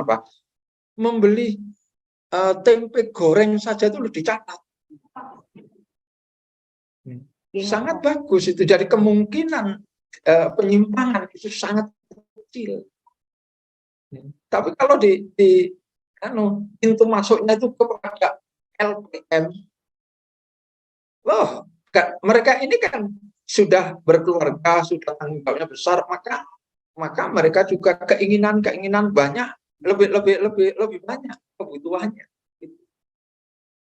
membeli tempe goreng saja itu dicatat. Sangat bagus itu. Jadi kemungkinan penyimpangan itu sangat kecil. Tapi kalau pintu masuknya itu kepada LPM, mereka ini kan sudah berkeluarga, sudah tanggung jawabnya besar, maka mereka juga keinginan banyak, lebih banyak kebutuhannya.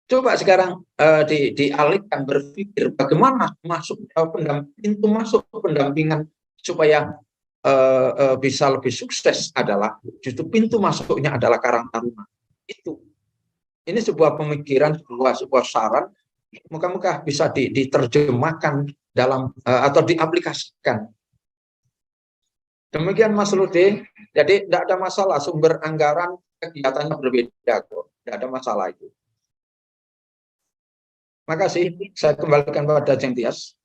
Coba sekarang dialihkan berpikir bagaimana pintu masuk pendampingan supaya bisa lebih sukses adalah justru pintu masuknya adalah Karang Taruna. Ini sebuah pemikiran, sebuah saran, moga-moga bisa diterjemahkan dalam atau diaplikasikan. Demikian Mas Lode. Jadi tidak ada masalah, sumber anggaran kegiatannya berbeda kok, tidak ada masalah itu. Makasih, saya kembalikan pada Jeng Tias.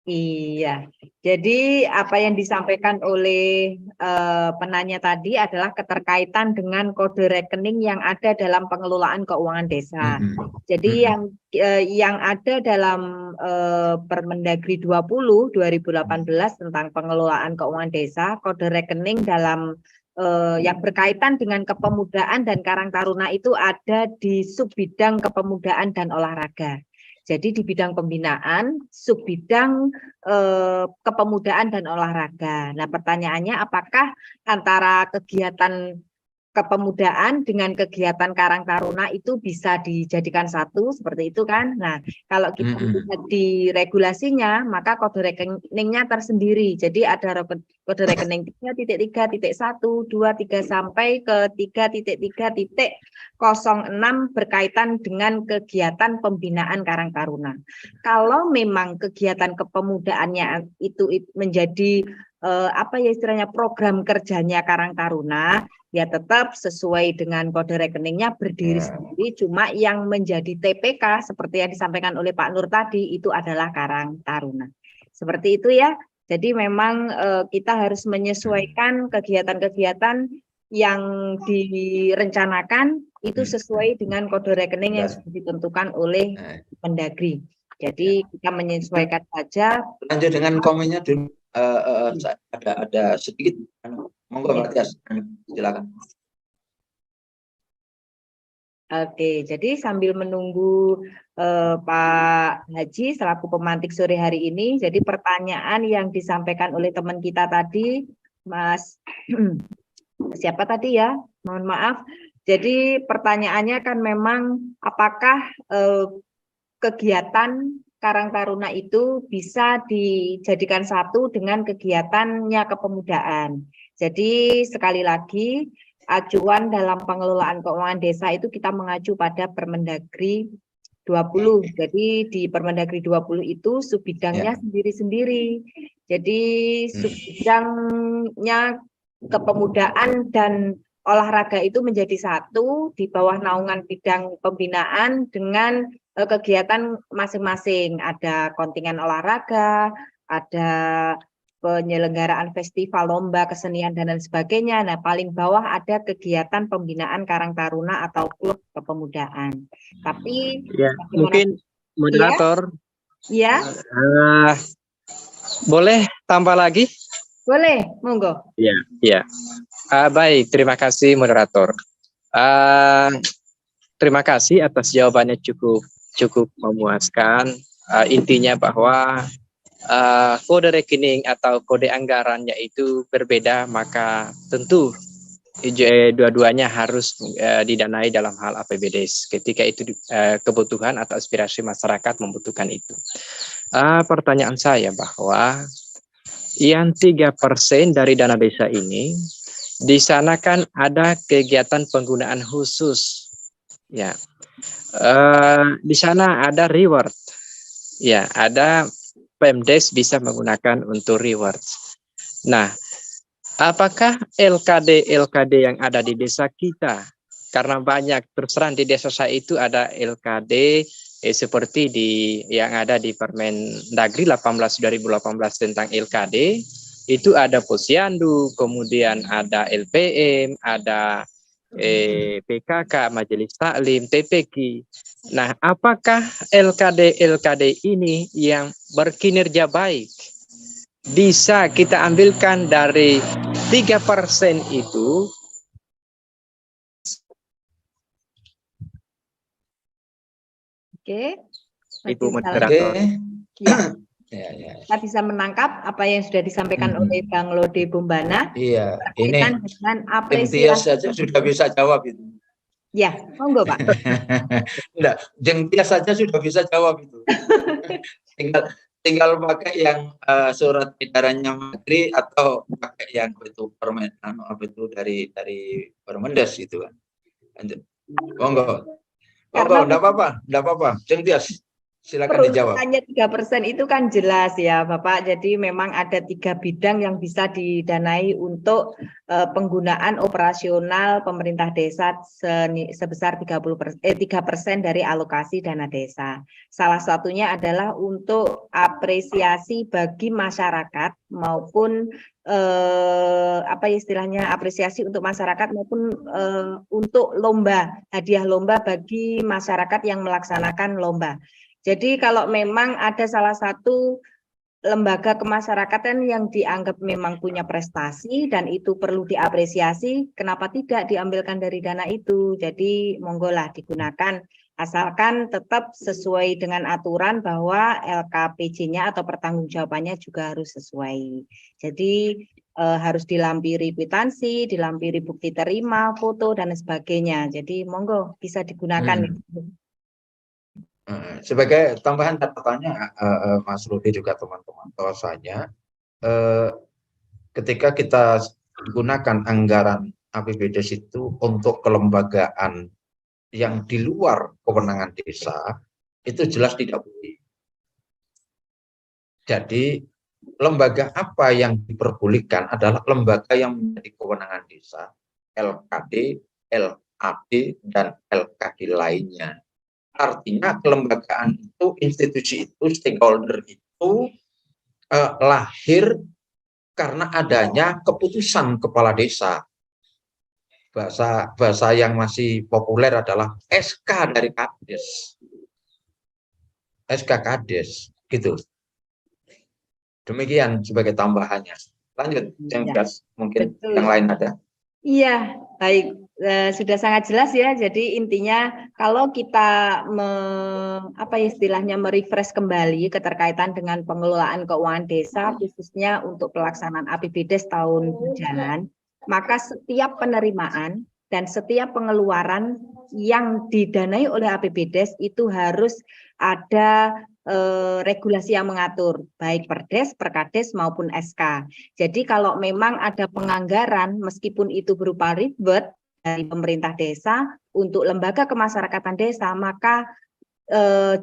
Iya, jadi apa yang disampaikan oleh penanya tadi adalah keterkaitan dengan kode rekening yang ada dalam pengelolaan keuangan desa. Jadi yang ada dalam Permendagri 20 2018 tentang pengelolaan keuangan desa, kode rekening dalam yang berkaitan dengan kepemudaan dan Karang Taruna itu ada di subbidang kepemudaan dan olahraga. Jadi di bidang pembinaan, subbidang kepemudaan dan olahraga. Nah, pertanyaannya apakah antara kegiatan kepemudaan dengan kegiatan Karang Taruna itu bisa dijadikan satu seperti itu kan? Nah, kalau kita lihat di regulasinya, maka kode rekeningnya tersendiri. Jadi ada kode rekening 3.3.1, 2, 3 sampai ke 3.3.06 berkaitan dengan kegiatan pembinaan Karang Taruna. Kalau memang kegiatan kepemudaannya itu menjadi apa ya istilahnya program kerjanya Karang Taruna, ya tetap sesuai dengan kode rekeningnya berdiri sendiri, cuma yang menjadi TPK seperti yang disampaikan oleh Pak Nur tadi itu adalah Karang Taruna. Seperti itu ya. Jadi memang kita harus menyesuaikan kegiatan-kegiatan yang direncanakan itu sesuai dengan kode rekening yang sudah ditentukan oleh Mendagri. Jadi kita menyesuaikan saja. Lanjut dengan komennya dulu. Ada sedikit. Monggo Matias, silakan. Oke, jadi sambil menunggu Pak Haji selaku pemantik sore hari ini, jadi pertanyaan yang disampaikan oleh teman kita tadi, Mas siapa tadi ya? Mohon maaf. Jadi pertanyaannya kan memang apakah kegiatan Karang Taruna itu bisa dijadikan satu dengan kegiatannya kepemudaan. Jadi sekali lagi acuan dalam pengelolaan keuangan desa itu kita mengacu pada Permendagri 20. Jadi di Permendagri 20 itu subbidangnya sendiri-sendiri. Jadi subbidangnya kepemudaan dan olahraga itu menjadi satu di bawah naungan bidang pembinaan dengan kegiatan masing-masing. Ada kontingen olahraga, ada penyelenggaraan festival, lomba, kesenian, dan lain sebagainya. Nah, paling bawah ada kegiatan pembinaan Karang Taruna atau klub kepemudaan. Tapi ya, mungkin moderator ya, boleh tambah lagi? Boleh, monggo. Ya. Baik, terima kasih moderator. Terima kasih atas jawabannya cukup memuaskan. Intinya bahwa kode rekening atau kode anggarannya itu berbeda, maka tentu dua-duanya harus didanai dalam hal APBDes ketika itu kebutuhan atau aspirasi masyarakat membutuhkan itu. Pertanyaan saya bahwa yang 3% dari dana desa ini di sana kan ada kegiatan penggunaan khusus, ya. Di sana ada reward, ya. Ada Pemdes bisa menggunakan untuk reward. Nah, apakah LKD yang ada di desa kita? Karena banyak terus terang di desa saya itu ada LKD seperti yang ada di Permendagri 18 2018 tentang LKD. Itu ada Posyandu, kemudian ada LPM, ada PKK, Majelis Taklim, TPQ. Nah, apakah LKD ini yang berkinerja baik bisa kita ambilkan dari 3% itu? Oke. Ibu moderator. Ya. Kita bisa menangkap apa yang sudah disampaikan oleh Bang Lode Bombana. Iya, ini dengan Jengtias saja sudah bisa jawab itu. Ya, monggo Pak. Enggak, Jengtias saja sudah bisa jawab itu. tinggal pakai yang surat edarannya Menteri atau pakai yang itu dari Permendes itu kan. Monggo. Enggak apa-apa, Jengtias. Silakan dijawab. Peruntukannya 3% itu kan jelas ya Bapak. Jadi memang ada 3 bidang yang bisa didanai untuk penggunaan operasional pemerintah desa sebesar 3% dari alokasi dana desa. Salah satunya adalah untuk apresiasi bagi masyarakat maupun apa istilahnya, apresiasi untuk masyarakat maupun untuk lomba, hadiah lomba bagi masyarakat yang melaksanakan lomba. Jadi kalau memang ada salah satu lembaga kemasyarakatan yang dianggap memang punya prestasi dan itu perlu diapresiasi, kenapa tidak diambilkan dari dana itu? Jadi monggolah digunakan, asalkan tetap sesuai dengan aturan bahwa LKPJ-nya atau pertanggungjawabannya juga harus sesuai. Jadi harus dilampiri kwitansi, dilampiri bukti terima, foto dan sebagainya. Jadi monggo bisa digunakan. Sebagai tambahan catatannya, Mas Rudi juga teman-teman, bahwasanya ketika kita gunakan anggaran APBDes itu untuk kelembagaan yang di luar kewenangan desa, itu jelas tidak boleh. Jadi lembaga apa yang diperbolehkan adalah lembaga yang menjadi kewenangan desa, LKD, LAD, dan LKD lainnya. Artinya kelembagaan itu, institusi itu, stakeholder itu lahir karena adanya keputusan kepala desa. Bahasa yang masih populer adalah SK dari Kades. SK Kades, gitu. Demikian sebagai tambahannya. Lanjut, yang mungkin betul. Yang lain ada. Iya, baik. Sudah sangat jelas ya. Jadi intinya kalau kita apa istilahnya merefresh kembali keterkaitan dengan pengelolaan keuangan desa khususnya untuk pelaksanaan APBDes tahun berjalan, maka setiap penerimaan dan setiap pengeluaran yang didanai oleh APBDes itu harus ada regulasi yang mengatur, baik Perdes, Perkades maupun SK. Jadi kalau memang ada penganggaran, meskipun itu berupa ribet dari pemerintah desa untuk lembaga kemasyarakatan desa, maka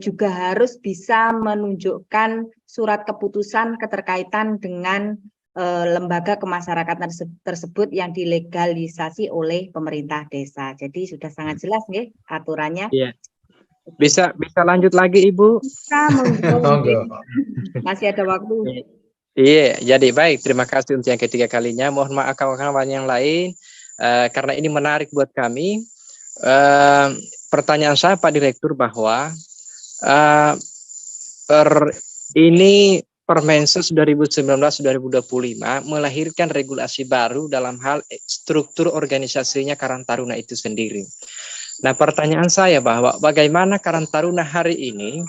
juga harus bisa menunjukkan surat keputusan keterkaitan dengan lembaga kemasyarakatan tersebut yang dilegalisasi oleh pemerintah desa. Jadi sudah sangat jelas nih aturannya. Yeah. Bisa lanjut lagi Ibu? Bisa, masih ada waktu. Iya, jadi baik. Terima kasih untuk yang ketiga kalinya. Mohon maaf kawan-kawan yang lain, karena ini menarik buat kami. Pertanyaan saya Pak Direktur bahwa ini Permensos 2019-2025 melahirkan regulasi baru dalam hal struktur organisasinya Karang Taruna itu sendiri. Nah, pertanyaan saya bahwa bagaimana Karang Taruna hari ini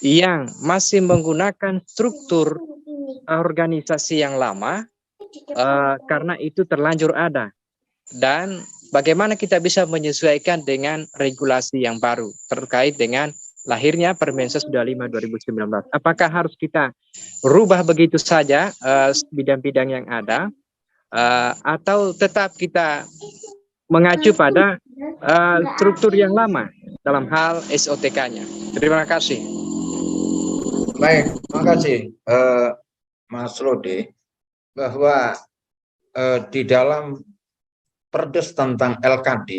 yang masih menggunakan struktur organisasi yang lama karena itu terlanjur ada, dan bagaimana kita bisa menyesuaikan dengan regulasi yang baru terkait dengan lahirnya Permensos 25 2019. Apakah harus kita berubah begitu saja bidang-bidang yang ada atau tetap kita mengacu pada struktur yang lama dalam hal SOTK-nya? Terima kasih. Baik, terima kasih Mas Rudi, bahwa di dalam Perdes tentang LKD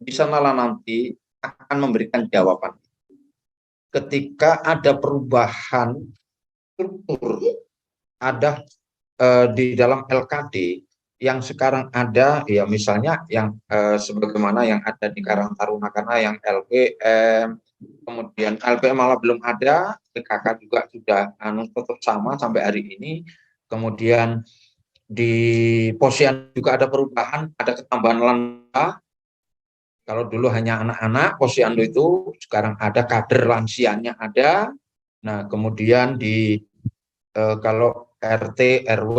di sanalah nanti akan memberikan jawaban. Ketika ada perubahan struktur, ada di dalam LKD yang sekarang ada, ya misalnya yang sebagaimana yang ada di Karang Taruna, karena yang LPM, kemudian LPM malah belum ada, PKK juga sudah tetap sama sampai hari ini. Kemudian di Posyandu juga ada perubahan, ada ketambahan lansia. Kalau dulu hanya anak-anak Posyandu itu, sekarang ada kader lansianya ada. Nah, kemudian di kalau RT RW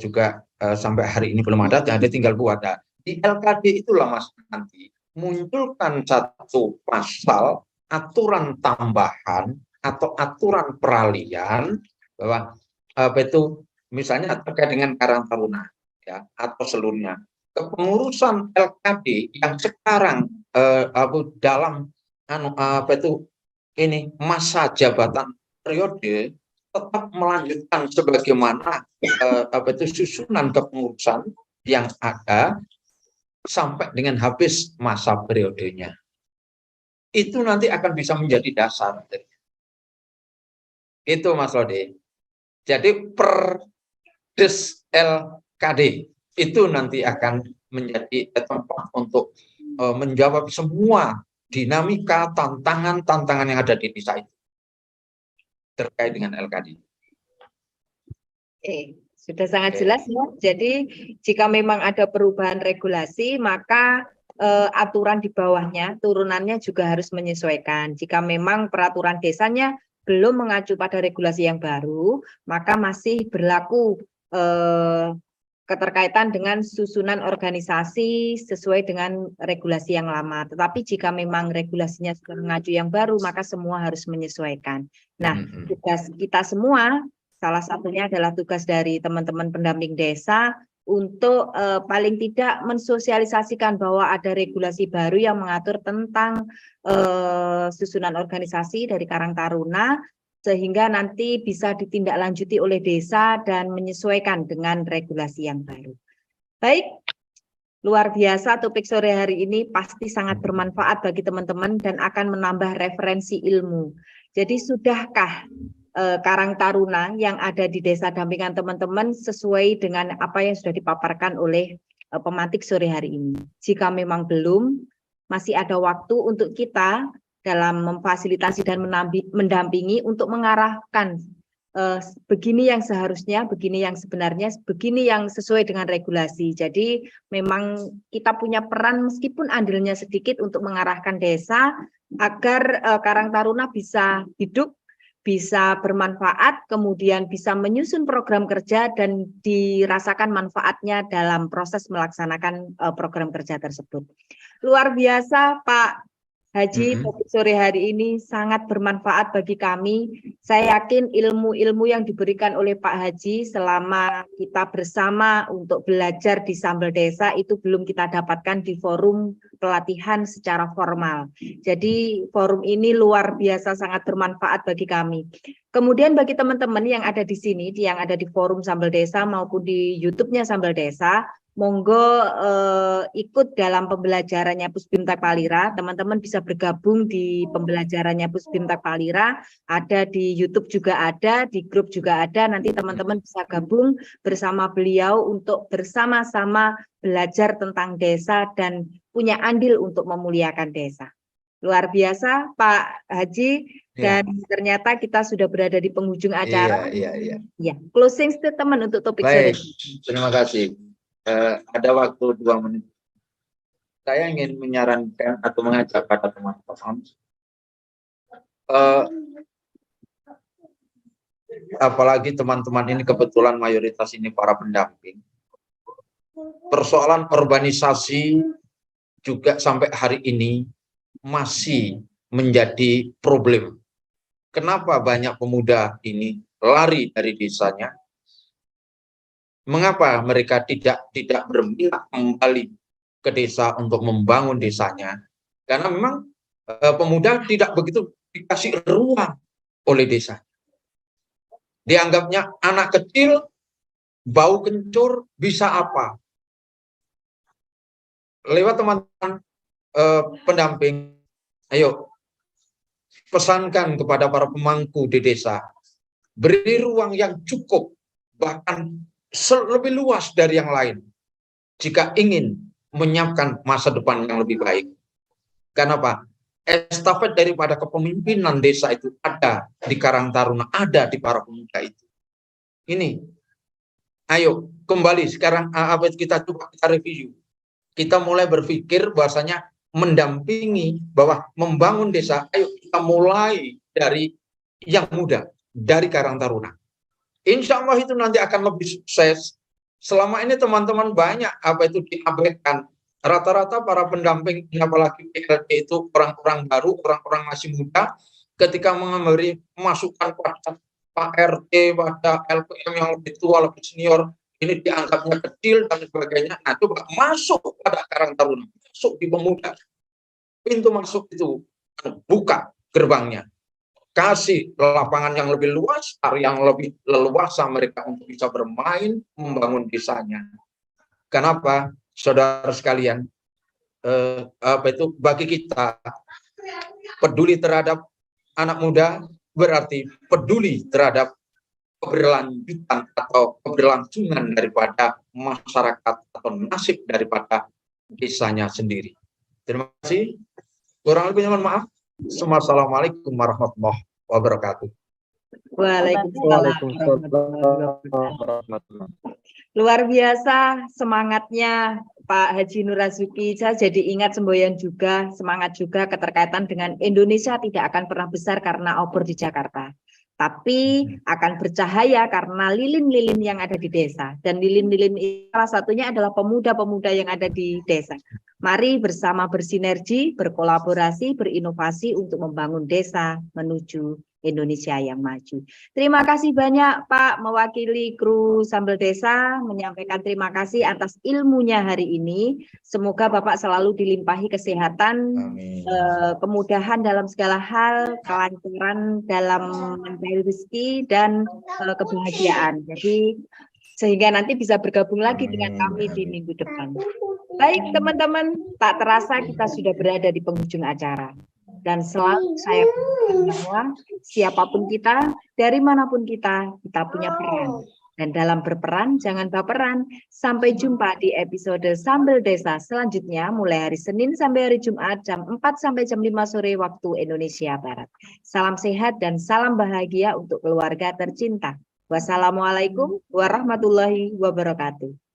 juga sampai hari ini belum ada, jadi tinggal buat. Nah, di LKD itulah Mas nanti munculkan satu pasal aturan tambahan atau aturan peralihan bahwa apa itu misalnya terkait dengan Karang Taruna ya atau seluruhnya kepengurusan LKD yang sekarang dalam apa itu ini masa jabatan periode tetap melanjutkan sebagaimana susunan kepengurusan yang ada sampai dengan habis masa periodenya. Itu nanti akan bisa menjadi dasar. Itu Mas Lode. Jadi per Des LKD itu nanti akan menjadi tempat untuk menjawab semua dinamika, tantangan yang ada di desa itu terkait dengan LKD. Sudah sangat jelas ya. Jadi jika memang ada perubahan regulasi, maka aturan di bawahnya, turunannya juga harus menyesuaikan. Jika memang peraturan desanya belum mengacu pada regulasi yang baru, maka masih berlaku keterkaitan dengan susunan organisasi sesuai dengan regulasi yang lama. Tetapi jika memang regulasinya sudah mengacu yang baru, maka semua harus menyesuaikan. Nah, tugas kita semua, salah satunya adalah tugas dari teman-teman pendamping desa untuk paling tidak mensosialisasikan bahwa ada regulasi baru yang mengatur tentang susunan organisasi dari Karang Taruna, sehingga nanti bisa ditindaklanjuti oleh desa dan menyesuaikan dengan regulasi yang baru. Baik, luar biasa topik sore hari ini pasti sangat bermanfaat bagi teman-teman dan akan menambah referensi ilmu. Jadi sudahkah Karang Taruna yang ada di desa dampingan teman-teman sesuai dengan apa yang sudah dipaparkan oleh pemantik sore hari ini? Jika memang belum, masih ada waktu untuk kita dalam memfasilitasi dan mendampingi untuk mengarahkan begini yang seharusnya, begini yang sebenarnya, begini yang sesuai dengan regulasi. Jadi memang kita punya peran meskipun andilnya sedikit untuk mengarahkan desa agar Karang Taruna bisa hidup, bisa bermanfaat, kemudian bisa menyusun program kerja dan dirasakan manfaatnya dalam proses melaksanakan program kerja tersebut. Luar biasa Pak Haji, topik sore hari ini sangat bermanfaat bagi kami. Saya yakin ilmu-ilmu yang diberikan oleh Pak Haji selama kita bersama untuk belajar di Sambal Desa itu belum kita dapatkan di forum pelatihan secara formal. Jadi forum ini luar biasa sangat bermanfaat bagi kami. Kemudian bagi teman-teman yang ada di sini, yang ada di forum Sambal Desa maupun di YouTube-nya Sambal Desa, monggo ikut dalam pembelajarannya Pusbimtek Palira. Teman-teman bisa bergabung di pembelajarannya Pusbimtek Palira. Ada di YouTube juga ada, di grup juga ada. Nanti teman-teman bisa gabung bersama beliau untuk bersama-sama belajar tentang desa dan punya andil untuk memuliakan desa. Luar biasa Pak Haji, dan ternyata kita sudah berada di penghujung acara. Ya, closing statement untuk topik sore ini. Terima kasih. Ada waktu 2 menit. Saya ingin menyarankan atau mengajak pada teman-teman, apalagi teman-teman ini kebetulan mayoritas ini para pendamping, persoalan urbanisasi juga sampai hari ini masih menjadi problem. Kenapa banyak pemuda ini lari dari desanya? Mengapa mereka tidak berpihak kembali ke desa untuk membangun desanya? Karena memang pemuda tidak begitu dikasih ruang oleh desa. Dianggapnya anak kecil, bau kencur, bisa apa? Lewat teman-teman pendamping, ayo pesankan kepada para pemangku di desa, beri ruang yang cukup, bahkan lebih luas dari yang lain jika ingin menyiapkan masa depan yang lebih baik. Karena apa? Estafet daripada kepemimpinan desa itu ada di Karang Taruna, ada di para pemuda itu. Ini, ayo kembali sekarang kita coba kita review. Kita mulai berpikir bahwasanya mendampingi bahwa membangun desa, ayo kita mulai dari yang muda, dari Karang Taruna. Insya Allah itu nanti akan lebih sukses. Selama ini teman-teman banyak diabaikan. Rata-rata para pendamping, apalagi PLT itu orang-orang baru, orang-orang masih muda, ketika memberi masukan pada Pak RT, pada LPM yang lebih tua, lebih senior, ini dianggapnya kecil dan sebagainya. Nah, coba masuk pada Karang Taruna, masuk di pemuda. Pintu masuk itu buka gerbangnya. kasih lapangan yang lebih luas, area yang lebih leluasa mereka untuk bisa bermain, membangun desanya. Kenapa, saudara sekalian? Bagi kita peduli terhadap anak muda berarti peduli terhadap keberlanjutan atau keberlangsungan daripada masyarakat atau nasib daripada desanya sendiri. Terima kasih. Kurang lebihnya mohon maaf. Assalamualaikum warahmatullahi wabarakatuh. Waalaikumsalam warahmatullahi wabarakatuh. Luar biasa semangatnya Pak Haji Nur Razuki. Saya jadi ingat semboyan juga, semangat juga keterkaitan dengan Indonesia tidak akan pernah besar karena obor di Jakarta, tapi akan bercahaya karena lilin-lilin yang ada di desa. Dan lilin-lilin itu salah satunya adalah pemuda-pemuda yang ada di desa. Mari bersama bersinergi, berkolaborasi, berinovasi untuk membangun desa menuju Indonesia yang maju. Terima kasih banyak Pak, mewakili kru Sambal Desa, menyampaikan terima kasih atas ilmunya hari ini. Semoga Bapak selalu dilimpahi kesehatan, kemudahan dalam segala hal, kelancaran dalam mencari rezeki, dan kebahagiaan. Jadi sehingga nanti bisa bergabung lagi dengan kami di minggu depan. Baik teman-teman, tak terasa kita sudah berada di penghujung acara. Dan selalu saya katakan bahwa siapapun kita, dari manapun kita punya peran. Dan dalam berperan, jangan baperan. Sampai jumpa di episode Sambal Desa selanjutnya, mulai hari Senin sampai hari Jumat, jam 4 sampai jam 5 sore waktu Indonesia Barat. Salam sehat dan salam bahagia untuk keluarga tercinta. Wassalamualaikum warahmatullahi wabarakatuh.